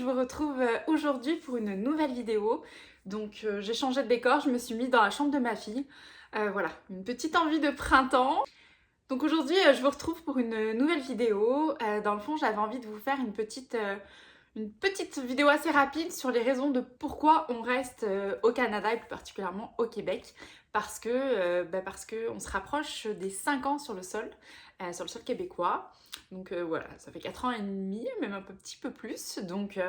vous retrouve aujourd'hui pour une nouvelle vidéo. Donc j'ai changé de décor, je me suis mise dans la chambre de ma fille. Voilà, une petite envie de printemps. Donc aujourd'hui je vous retrouve pour une nouvelle vidéo. Dans le fond j'avais envie de vous faire une petite vidéo assez rapide sur les raisons de pourquoi on reste au Canada et plus particulièrement au Québec. Parce que on se rapproche des 5 ans sur le sol québécois. Donc voilà, ça fait 4 ans et demi, même un petit peu plus, donc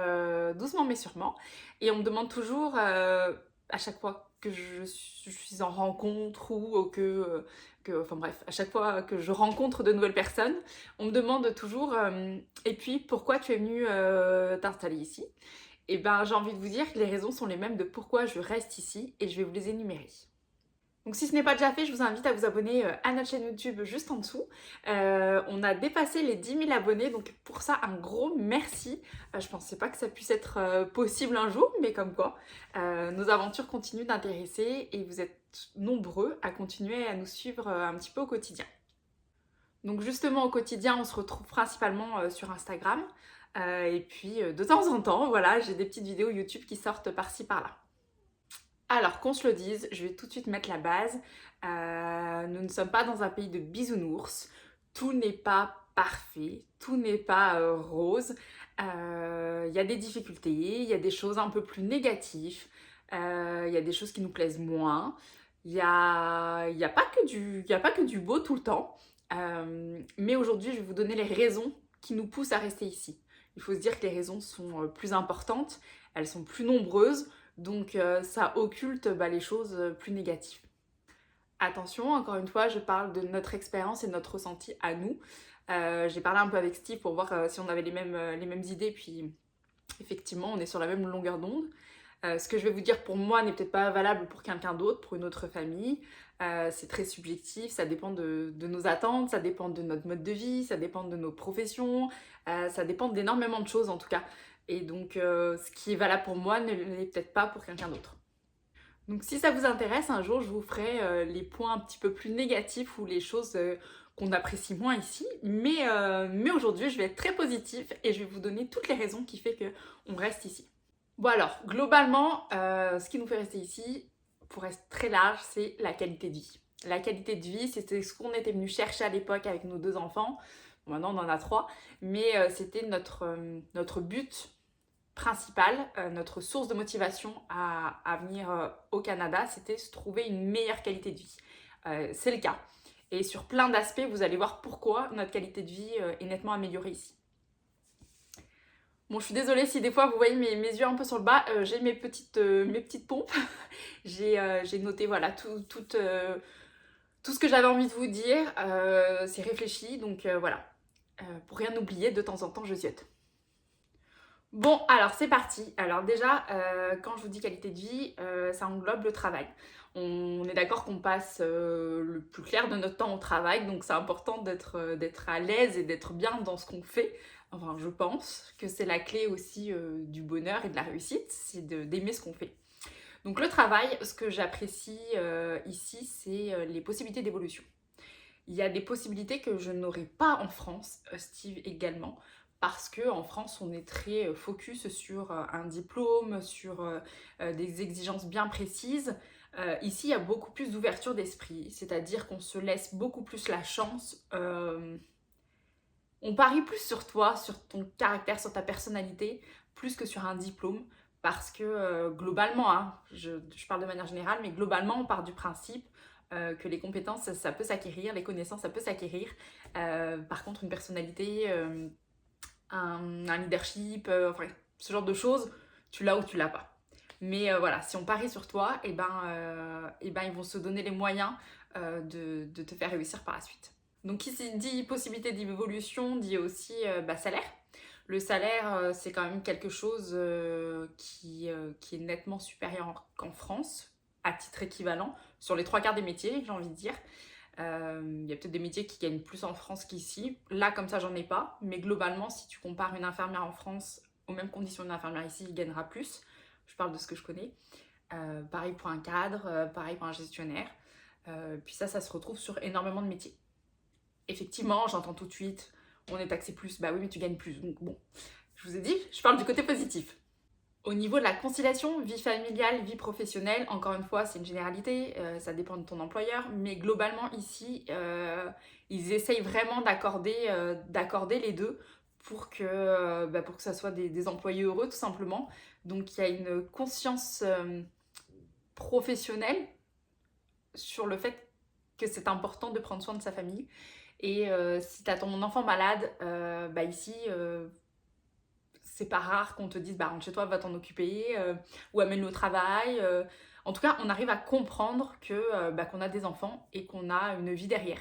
doucement mais sûrement. Et on me demande toujours à chaque fois que je suis en rencontre ou enfin bref, à chaque fois que je rencontre de nouvelles personnes, on me demande toujours et puis pourquoi tu es venue t'installer ici? Et ben j'ai envie de vous dire que les raisons sont les mêmes de pourquoi je reste ici et je vais vous les énumérer. Donc si ce n'est pas déjà fait, je vous invite à vous abonner à notre chaîne YouTube juste en dessous. On a dépassé les 10 000 abonnés, donc pour ça un gros merci. Je pensais pas que ça puisse être possible un jour, mais comme quoi. Nos aventures continuent d'intéresser et vous êtes nombreux à continuer à nous suivre un petit peu au quotidien. Donc justement au quotidien, on se retrouve principalement sur Instagram. Et puis de temps en temps, voilà, j'ai des petites vidéos YouTube qui sortent par-ci par-là. Alors, qu'on se le dise, je vais tout de suite mettre la base. Nous ne sommes pas dans un pays de bisounours. Tout n'est pas parfait, tout n'est pas rose. Il y a des difficultés, il y a des choses un peu plus négatives, il y a des choses qui nous plaisent moins. Il y a pas que du beau tout le temps. Mais aujourd'hui, je vais vous donner les raisons qui nous poussent à rester ici. Il faut se dire que les raisons sont plus importantes, elles sont plus nombreuses. Donc ça occulte les choses plus négatives. Attention, encore une fois, je parle de notre expérience et de notre ressenti à nous. J'ai parlé un peu avec Steve pour voir si on avait les mêmes idées, puis effectivement, on est sur la même longueur d'onde. Ce que je vais vous dire pour moi n'est peut-être pas valable pour quelqu'un d'autre, pour une autre famille. C'est très subjectif, ça dépend de nos attentes, ça dépend de notre mode de vie, ça dépend de nos professions, ça dépend d'énormément de choses en tout cas. Et donc, ce qui est valable pour moi ne l'est peut-être pas pour quelqu'un d'autre. Donc, si ça vous intéresse, un jour, je vous ferai les points un petit peu plus négatifs ou les choses qu'on apprécie moins ici. Mais aujourd'hui, je vais être très positive et je vais vous donner toutes les raisons qui font qu'on reste ici. Bon alors, globalement, ce qui nous fait rester ici, pour être très large, c'est la qualité de vie. La qualité de vie, c'était ce qu'on était venu chercher à l'époque avec nos 2 enfants. Bon, maintenant, on en a 3. Mais c'était notre but principal, notre source de motivation à venir au Canada, c'était se trouver une meilleure qualité de vie. C'est le cas. Et sur plein d'aspects, vous allez voir pourquoi notre qualité de vie est nettement améliorée ici. Bon, je suis désolée si des fois vous voyez mes yeux un peu sur le bas, j'ai mes petites pompes. J'ai noté voilà, tout ce que j'avais envie de vous dire, c'est réfléchi, donc voilà. Pour rien oublier, de temps en temps, je ziote. Bon, alors c'est parti. Alors déjà, quand je vous dis qualité de vie, ça englobe le travail. On est d'accord qu'on passe le plus clair de notre temps au travail, donc c'est important d'être à l'aise et d'être bien dans ce qu'on fait. Enfin, je pense que c'est la clé aussi du bonheur et de la réussite, c'est d'aimer ce qu'on fait. Donc le travail, ce que j'apprécie ici, c'est les possibilités d'évolution. Il y a des possibilités que je n'aurais pas en France, Steve également, parce qu'en France, on est très focus sur un diplôme, sur des exigences bien précises. Ici, il y a beaucoup plus d'ouverture d'esprit, c'est-à-dire qu'on se laisse beaucoup plus la chance. On parie plus sur toi, sur ton caractère, sur ta personnalité, plus que sur un diplôme, parce que globalement, hein, je parle de manière générale, mais globalement, on part du principe que les compétences, ça peut s'acquérir, les connaissances, ça peut s'acquérir. Par contre, une personnalité, un leadership, enfin, ce genre de choses, tu l'as ou tu l'as pas. Mais voilà, si on parie sur toi, et ben, ils vont se donner les moyens de te faire réussir par la suite. Donc qui dit possibilité d'évolution dit aussi salaire. Le salaire, c'est quand même quelque chose qui est nettement supérieur qu'en France, à titre équivalent, sur les 3 quarts des métiers, j'ai envie de dire. Il y a peut-être des métiers qui gagnent plus en France qu'ici. Là, comme ça, j'en ai pas. Mais globalement, si tu compares une infirmière en France aux mêmes conditions d'une infirmière ici, il gagnera plus. Je parle de ce que je connais. Pareil pour un cadre, pareil pour un gestionnaire. Puis ça se retrouve sur énormément de métiers. Effectivement, j'entends tout de suite, on est taxé plus. Bah oui, mais tu gagnes plus. Donc bon, je vous ai dit, je parle du côté positif. Au niveau de la conciliation, vie familiale, vie professionnelle, encore une fois, c'est une généralité, ça dépend de ton employeur, mais globalement ici, ils essayent vraiment d'accorder les deux pour pour que ça soit des employés heureux, tout simplement. Donc il y a une conscience professionnelle sur le fait que c'est important de prendre soin de sa famille. Et si tu as ton enfant malade, ici, c'est pas rare qu'on te dise rentre chez toi, va t'en occuper, ou amène-le au travail. En tout cas, on arrive à comprendre qu'on a des enfants et qu'on a une vie derrière.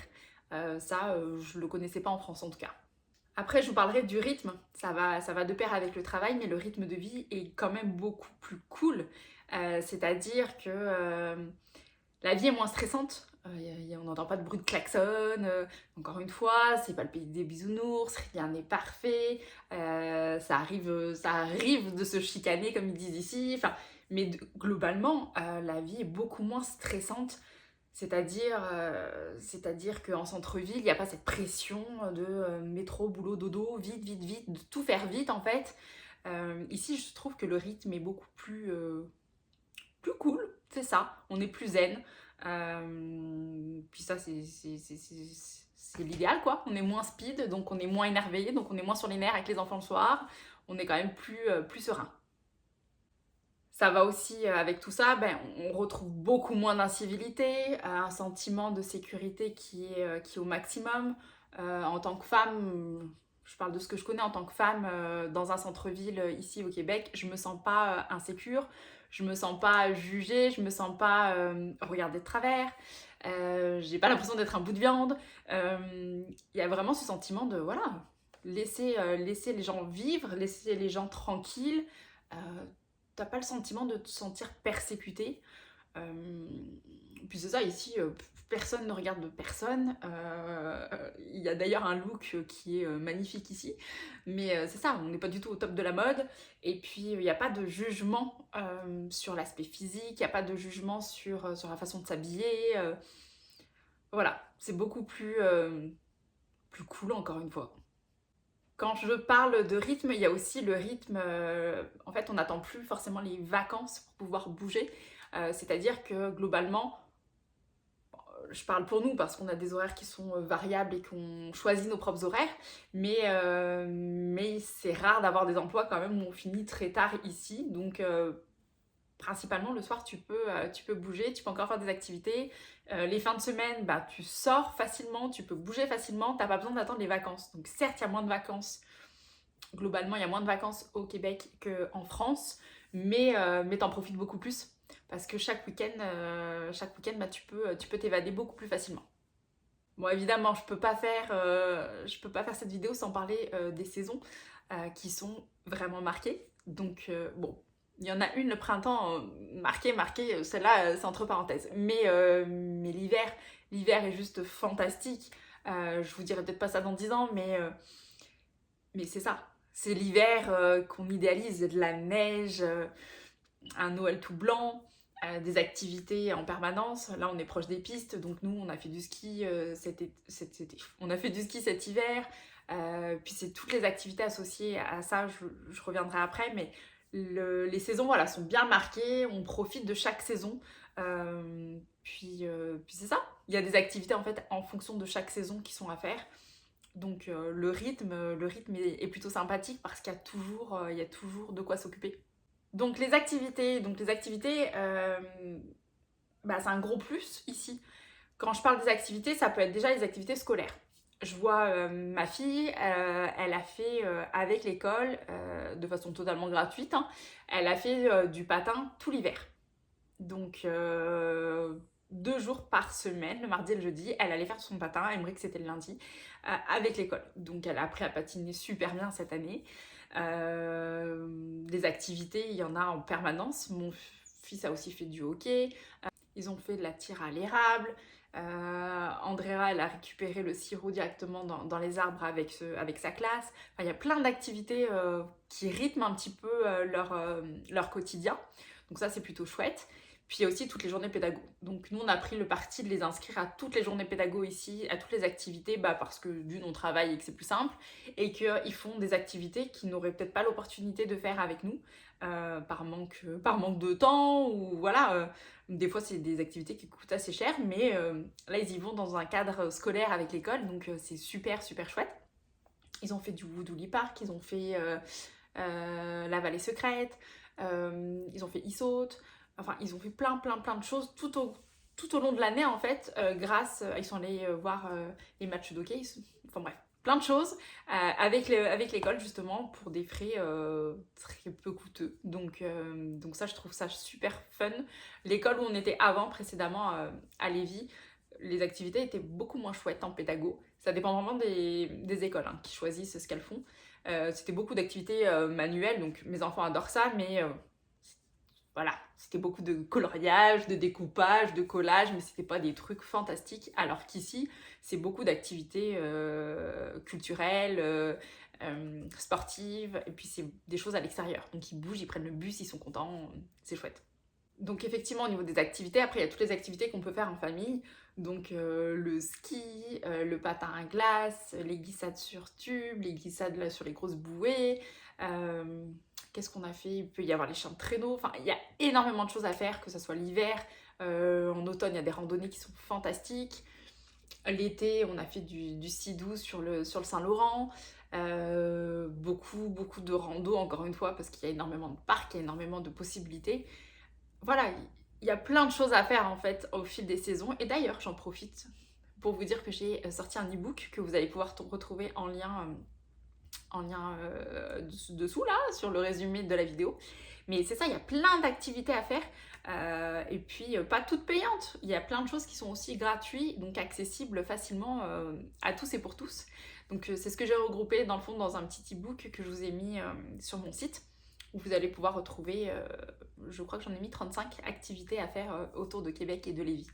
Je le connaissais pas en France en tout cas. Après, je vous parlerai du rythme. Ça va de pair avec le travail, mais le rythme de vie est quand même beaucoup plus cool. C'est-à-dire que la vie est moins stressante. On n'entend pas de bruit de klaxon. Encore une fois, c'est pas le pays des bisounours, rien n'est parfait. Ça arrive de se chicaner, comme ils disent ici. Mais globalement, la vie est beaucoup moins stressante. C'est-à-dire qu'en centre-ville, il n'y a pas cette pression de métro, boulot, dodo, vite, vite, vite, de tout faire vite en fait. Ici, je trouve que le rythme est beaucoup plus cool, c'est ça. On est plus zen. Puis ça, c'est l'idéal quoi. On est moins speed, donc on est moins énervé, donc on est moins sur les nerfs avec les enfants le soir. On est quand même plus serein. Ça va aussi avec tout ça, on retrouve beaucoup moins d'incivilité, un sentiment de sécurité qui est au maximum. En tant que femme, je parle de ce que je connais en tant que femme dans un centre-ville ici au Québec, je me sens pas insécure, je me sens pas jugée, je me sens pas regardée de travers, j'ai pas l'impression d'être un bout de viande. Il y a vraiment ce sentiment de laisser les gens vivre, laisser les gens tranquilles. T'as pas le sentiment de te sentir persécuté. Puis c'est ça, ici, personne ne regarde personne. Il y a d'ailleurs un look qui est magnifique ici. Mais c'est ça, on n'est pas du tout au top de la mode. Et puis, il n'y a pas de jugement sur l'aspect physique, il n'y a pas de jugement sur la façon de s'habiller. Voilà, c'est beaucoup plus cool, encore une fois. Quand je parle de rythme, il y a aussi le rythme, en fait on n'attend plus forcément les vacances pour pouvoir bouger, c'est-à-dire que globalement, je parle pour nous parce qu'on a des horaires qui sont variables et qu'on choisit nos propres horaires, mais c'est rare d'avoir des emplois quand même où on finit très tard ici, donc principalement le soir tu peux bouger, tu peux encore faire des activités. Les fins de semaine, tu sors facilement, tu peux bouger facilement, t'as pas besoin d'attendre les vacances. Donc certes, il y a moins de vacances. Globalement, il y a moins de vacances au Québec qu'en France, mais t'en profites beaucoup plus parce que chaque week-end, tu peux t'évader beaucoup plus facilement. Bon, évidemment, je peux pas faire cette vidéo sans parler des saisons qui sont vraiment marquées. Donc bon, il y en a une le printemps marquée, celle-là c'est entre parenthèses. Mais l'hiver est juste fantastique. Je vous dirai peut-être pas ça dans 10 ans, mais c'est ça. C'est l'hiver qu'on idéalise, de la neige, un Noël tout blanc, des activités en permanence. Là, on est proche des pistes, donc nous, on a fait du ski cet été. On a fait du ski cet hiver. Puis c'est toutes les activités associées à ça, je reviendrai après, mais les saisons sont bien marquées, on profite de chaque saison. Puis c'est ça, il y a des activités en fait en fonction de chaque saison qui sont à faire. Donc le rythme est plutôt sympathique parce qu'il y a toujours de quoi s'occuper. Donc les activités, c'est un gros plus ici. Quand je parle des activités, ça peut être déjà les activités scolaires. Je vois ma fille, elle a fait avec l'école, de façon totalement gratuite, elle a fait du patin tout l'hiver. Donc 2 jours par semaine, le mardi et le jeudi, elle allait faire son patin, elle me dit que c'était le lundi, avec l'école. Donc elle a appris à patiner super bien cette année. Des activités, il y en a en permanence. Mon fils a aussi fait du hockey. Ils ont fait de la tire à l'érable. Andrea, elle a récupéré le sirop directement dans les arbres avec sa classe. Enfin, il y a plein d'activités qui rythment un petit peu leur quotidien. Donc ça, c'est plutôt chouette. Puis il y a aussi toutes les journées pédago. Donc nous on a pris le parti de les inscrire à toutes les journées pédago ici, à toutes les activités, parce que d'une on travaille et que c'est plus simple, et qu'ils font des activités qu'ils n'auraient peut-être pas l'opportunité de faire avec nous, par manque de temps, ou voilà, des fois c'est des activités qui coûtent assez cher, mais là ils y vont dans un cadre scolaire avec l'école, donc c'est super super chouette. Ils ont fait du Woodouly Park, ils ont fait la vallée secrète, ils ont fait Issaute. Enfin, ils ont fait plein de choses tout au long de l'année, en fait, ils sont allés voir les matchs d'hockey, enfin bref, plein de choses avec l'école, justement, pour des frais très peu coûteux. Donc ça, je trouve ça super fun. L'école où on était précédemment, à Lévis, les activités étaient beaucoup moins chouettes en pédago. Ça dépend vraiment des écoles qui choisissent ce qu'elles font. C'était beaucoup d'activités manuelles, donc mes enfants adorent ça, mais voilà, c'était beaucoup de coloriage, de découpage, de collage, mais c'était pas des trucs fantastiques. Alors qu'ici, c'est beaucoup d'activités culturelles, sportives, et puis c'est des choses à l'extérieur. Donc ils bougent, ils prennent le bus, ils sont contents, c'est chouette. Donc effectivement, au niveau des activités, après il y a toutes les activités qu'on peut faire en famille. Donc le ski, le patin à glace, les glissades sur tube, les glissades là, sur les grosses bouées. Qu'est-ce qu'on a fait? Il peut y avoir les chiens de traîneau. Enfin, il y a énormément de choses à faire, que ce soit l'hiver. En automne, il y a des randonnées qui sont fantastiques. L'été, on a fait du skidoo sur le Saint-Laurent. Beaucoup de rando, encore une fois, parce qu'il y a énormément de parcs, il y a énormément de possibilités. Voilà, il y a plein de choses à faire en fait au fil des saisons. Et d'ailleurs, j'en profite pour vous dire que j'ai sorti un e-book que vous allez pouvoir retrouver en lien dessous là, sur le résumé de la vidéo. Mais c'est ça, il y a plein d'activités à faire. Et puis, pas toutes payantes. Il y a plein de choses qui sont aussi gratuites, donc accessibles facilement à tous et pour tous. Donc, c'est ce que j'ai regroupé dans le fond dans un petit e-book que je vous ai mis sur mon site, où vous allez pouvoir retrouver, je crois que j'en ai mis 35 activités à faire autour de Québec et de Lévis.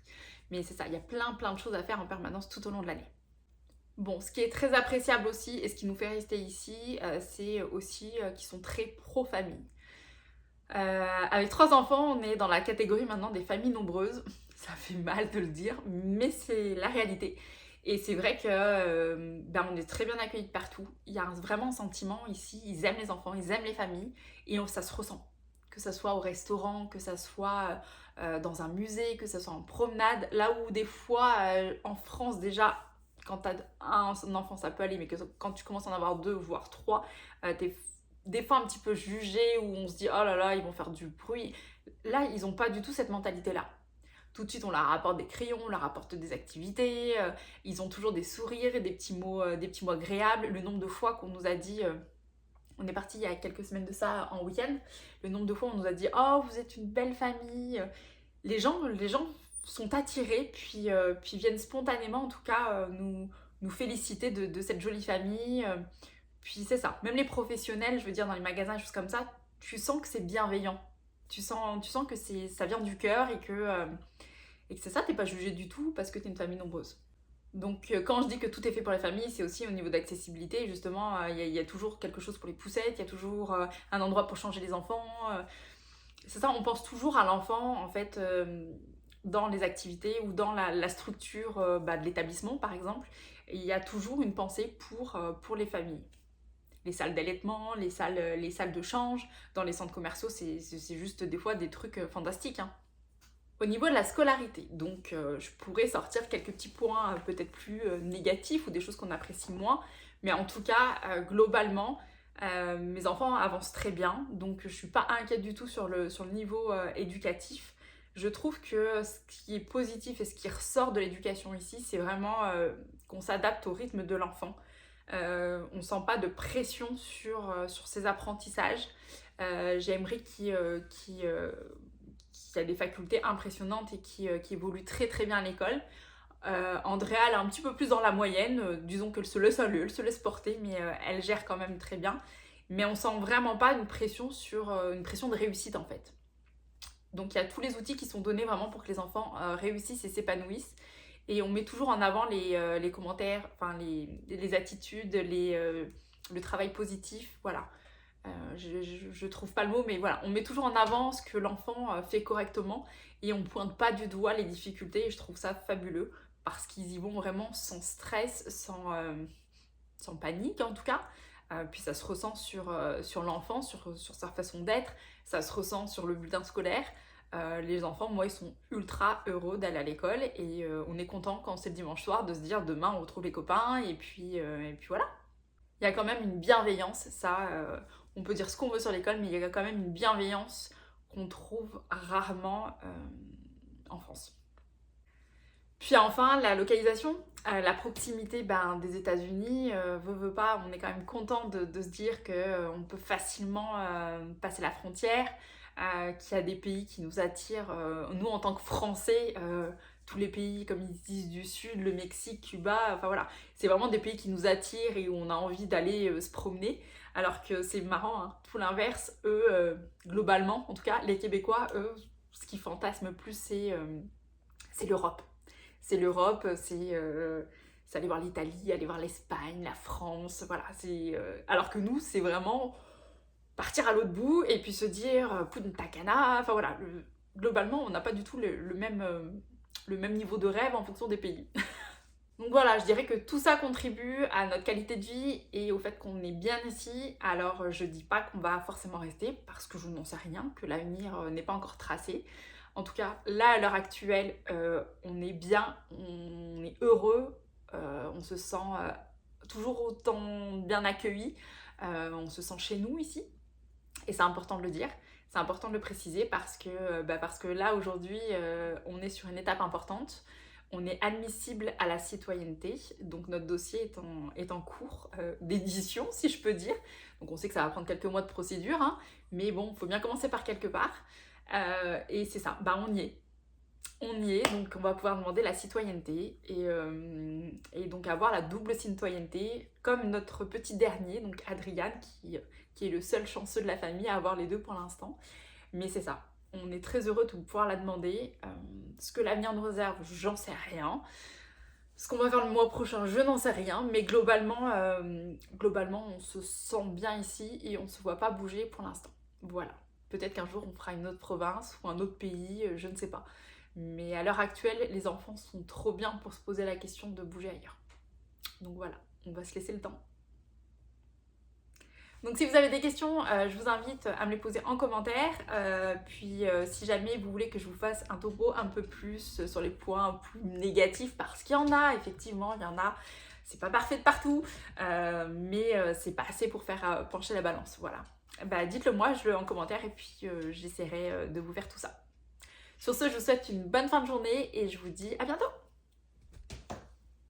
Mais c'est ça, il y a plein de choses à faire en permanence tout au long de l'année. Bon, ce qui est très appréciable aussi, et ce qui nous fait rester ici, c'est aussi qu'ils sont très pro-famille. Avec 3 enfants, on est dans la catégorie maintenant des familles nombreuses. Ça fait mal de le dire, mais c'est la réalité. Et c'est vrai que on est très bien accueillis de partout. Il y a vraiment un sentiment ici, ils aiment les enfants, ils aiment les familles, et ça se ressent. Que ça soit au restaurant, que ça soit dans un musée, que ça soit en promenade. Là où des fois, en France déjà, quand t'as un enfant ça peut aller, mais que quand tu commences à en avoir 2 voire 3, t'es des fois un petit peu jugé, où on se dit oh là là ils vont faire du bruit. Là ils ont pas du tout cette mentalité là. Tout de suite on leur rapporte des crayons, on leur rapporte des activités, ils ont toujours des sourires et des petits mots agréables. Le nombre de fois qu'on nous a dit, on est parti il y a quelques semaines de ça en week-end, le nombre de fois on nous a dit oh vous êtes une belle famille. Les gens sont attirés, puis viennent spontanément en tout cas nous féliciter de cette jolie famille. Puis c'est ça, même les professionnels, je veux dire dans les magasins, choses comme ça, tu sens que c'est bienveillant. Tu sens que ça vient du cœur, et que c'est ça, t'es pas jugé du tout parce que t'es une famille nombreuse. Donc quand je dis que tout est fait pour les familles, c'est aussi au niveau d'accessibilité. Justement, il y a toujours quelque chose pour les poussettes, il y a toujours un endroit pour changer les enfants. C'est ça, on pense toujours à l'enfant en fait dans les activités ou dans la structure de l'établissement par exemple. Et il y a toujours une pensée pour les familles. Les salles d'allaitement, les salles de change, dans les centres commerciaux, c'est juste des fois des trucs fantastiques. Au niveau de la scolarité, donc je pourrais sortir quelques petits points peut-être plus négatifs ou des choses qu'on apprécie moins, mais en tout cas, globalement, mes enfants avancent très bien, donc je suis pas inquiète du tout sur le niveau éducatif. Je trouve que ce qui est positif et ce qui ressort de l'éducation ici, c'est vraiment qu'on s'adapte au rythme de l'enfant. On sent pas de pression sur ses apprentissages. J'ai Emery qui a des facultés impressionnantes et qui évolue très très bien à l'école. Andrea, elle est un petit peu plus dans la moyenne, disons qu'elle se laisse aller, elle se laisse porter, mais elle gère quand même très bien. Mais on sent vraiment pas une pression une pression de réussite en fait. Donc il y a tous les outils qui sont donnés vraiment pour que les enfants réussissent et s'épanouissent. Et on met toujours en avant les commentaires, enfin les attitudes, le travail positif, voilà. je trouve pas le mot, mais voilà, on met toujours en avant ce que l'enfant fait correctement et on pointe pas du doigt les difficultés et je trouve ça fabuleux parce qu'ils y vont vraiment sans stress, sans panique en tout cas. Puis ça se ressent sur l'enfant, sur sa façon d'être, ça se ressent sur le bulletin scolaire. Les enfants, moi, ils sont ultra heureux d'aller à l'école et on est content quand c'est le dimanche soir de se dire demain on retrouve les copains et puis voilà. Il y a quand même une bienveillance, ça, on peut dire ce qu'on veut sur l'école, mais il y a quand même une bienveillance qu'on trouve rarement en France. Puis enfin, la localisation, la proximité des États-Unis, veut pas, on est quand même content de se dire qu'on peut facilement passer la frontière, qu'il y a des pays qui nous attirent, nous en tant que Français, tous les pays comme ils disent du Sud, le Mexique, Cuba, enfin voilà, c'est vraiment des pays qui nous attirent et où on a envie d'aller se promener, alors que c'est marrant, hein, tout l'inverse, eux, globalement, en tout cas, les Québécois, eux, ce qu'ils fantasment plus, c'est l'Europe. C'est l'Europe, c'est aller voir l'Italie, aller voir l'Espagne, la France, voilà. Alors que nous, c'est vraiment partir à l'autre bout et puis se dire Punta Cana, enfin voilà. Globalement, on n'a pas du tout le même niveau de rêve en fonction des pays. Donc voilà, je dirais que tout ça contribue à notre qualité de vie et au fait qu'on est bien ici. Alors je dis pas qu'on va forcément rester parce que je n'en sais rien, que l'avenir n'est pas encore tracé. En tout cas, là, à l'heure actuelle, on est bien, on est heureux, on se sent toujours autant bien accueilli, on se sent chez nous ici. Et c'est important de le dire, c'est important de le préciser parce que là, aujourd'hui, on est sur une étape importante. On est admissible à la citoyenneté, donc notre dossier est en cours d'édition, si je peux dire. Donc on sait que ça va prendre quelques mois de procédure, hein, mais bon, il faut bien commencer par quelque part. Et c'est ça, on y est. On y est, donc on va pouvoir demander la citoyenneté et donc avoir la double citoyenneté comme notre petit dernier, donc Adrien, qui est le seul chanceux de la famille à avoir les deux pour l'instant. Mais c'est ça, on est très heureux de pouvoir la demander. Ce que l'avenir nous réserve, j'en sais rien. Ce qu'on va faire le mois prochain, je n'en sais rien. Mais globalement, on se sent bien ici et on ne se voit pas bouger pour l'instant. Voilà. Peut-être qu'un jour on fera une autre province ou un autre pays, je ne sais pas. Mais à l'heure actuelle, les enfants sont trop bien pour se poser la question de bouger ailleurs. Donc voilà, on va se laisser le temps. Donc si vous avez des questions, je vous invite à me les poser en commentaire. Puis si jamais vous voulez que je vous fasse un topo un peu plus sur les points plus négatifs, parce qu'il y en a, effectivement, il y en a. C'est pas parfait de partout, mais c'est pas assez pour faire pencher la balance, voilà. Dites-le moi en commentaire et puis j'essaierai de vous faire tout ça. Sur ce, je vous souhaite une bonne fin de journée et je vous dis à bientôt!